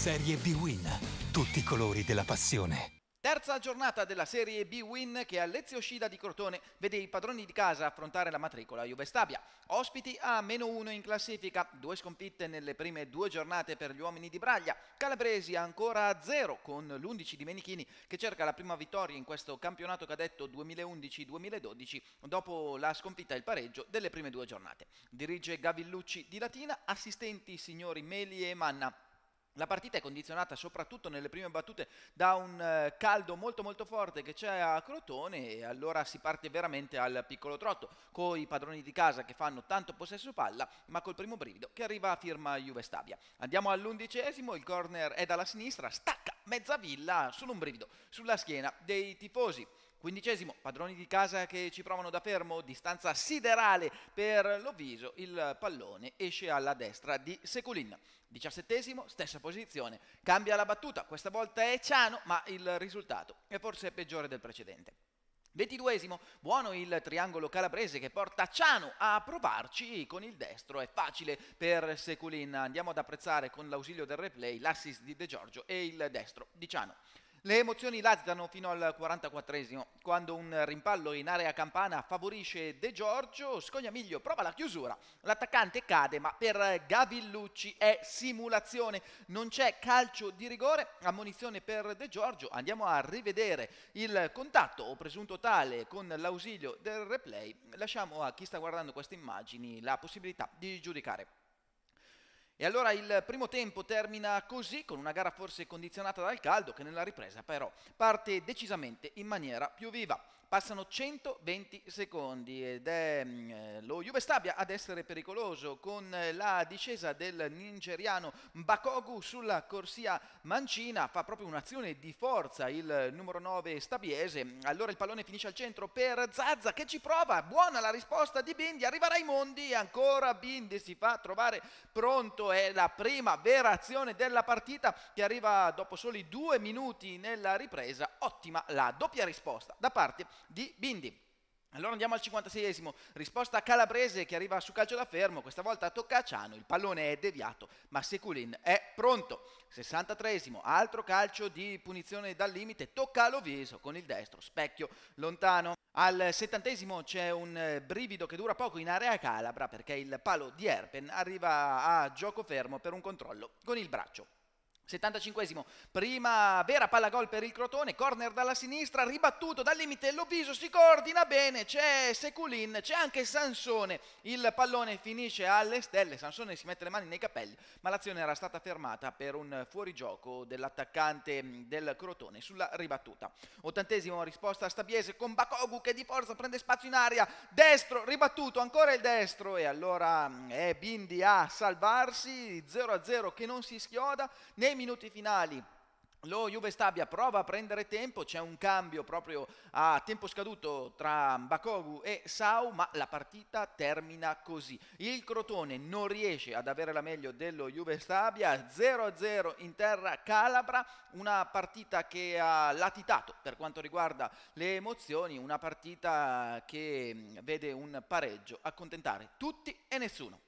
Serie B-Win. Tutti i colori della passione. Terza giornata della Serie B-Win che a Lezio Scida di Crotone vede i padroni di casa affrontare la matricola Juve Stabia. Ospiti a -1 in classifica, 2 sconfitte nelle prime 2 giornate per gli uomini di Braglia. Calabresi ancora a 0 con l'11 di Menichini che cerca la prima vittoria in questo campionato cadetto 2011-2012 dopo la sconfitta e il pareggio delle prime 2 giornate. Dirige Gavillucci di Latina, assistenti i signori Meli e Manna. La partita è condizionata soprattutto nelle prime battute da un caldo molto forte che c'è a Crotone e allora si parte veramente al piccolo trotto con i padroni di casa che fanno tanto possesso palla ma col primo brivido che arriva a firma Juve Stabia. Andiamo all'11esimo, il corner è dalla sinistra, stacca mezza villa, solo un brivido sulla schiena dei tifosi. 15esimo, padroni di casa che ci provano da fermo, distanza siderale per Loviso, il pallone esce alla destra di Seculin. 17esimo, stessa posizione, cambia la battuta, questa volta è Ciano, ma il risultato è forse peggiore del precedente. 22esimo, buono il triangolo calabrese che porta Ciano a provarci con il destro, è facile per Seculin, andiamo ad apprezzare con l'ausilio del replay l'assist di De Giorgio e il destro di Ciano. Le emozioni latitano fino al 44esimo, quando un rimpallo in area campana favorisce De Giorgio, Scognamiglio prova la chiusura, l'attaccante cade ma per Gavillucci è simulazione, non c'è calcio di rigore, ammonizione per De Giorgio, andiamo a rivedere il contatto o presunto tale con l'ausilio del replay, lasciamo a chi sta guardando queste immagini la possibilità di giudicare. E allora il primo tempo termina così, con una gara forse condizionata dal caldo, che nella ripresa però parte decisamente in maniera più viva. Passano 120 secondi ed è lo Juve Stabia ad essere pericoloso con la discesa del nigeriano Bakogu sulla corsia mancina, fa proprio un'azione di forza il numero 9 stabiese, allora il pallone finisce al centro per Zazza che ci prova, buona la risposta di Bindi, arriva Raimondi, ancora Bindi si fa trovare pronto, è la prima vera azione della partita che arriva dopo soli 2 minuti nella ripresa, ottima la doppia risposta da parte di Bindi. Allora andiamo al 56esimo, risposta calabrese che arriva su calcio da fermo, questa volta tocca a Ciano, il pallone è deviato ma Seculin è pronto. 63esimo, altro calcio di punizione dal limite, tocca a Loviso con il destro, specchio lontano. Al 70esimo c'è un brivido che dura poco in area calabra perché il palo di Erpen arriva a gioco fermo per un controllo con il braccio. 75esimo, prima vera palla gol per il Crotone, corner dalla sinistra, ribattuto dal limite, Loviso si coordina bene, c'è Seculin, c'è anche Sansone, il pallone finisce alle stelle, Sansone si mette le mani nei capelli, ma l'azione era stata fermata per un fuorigioco dell'attaccante del Crotone sulla ribattuta. 80esimo, risposta stabiese con Bakogu che di forza prende spazio in aria, destro, ribattuto, ancora il destro e allora è Bindi a salvarsi, 0-0 che non si schioda. Nei minuti finali lo Juve Stabia prova a prendere tempo, c'è un cambio proprio a tempo scaduto tra Bakogu e Sau, ma la partita termina così. Il Crotone non riesce ad avere la meglio dello Juve Stabia, 0-0 in terra calabra, una partita che ha latitato per quanto riguarda le emozioni, una partita che vede un pareggio accontentare tutti e nessuno.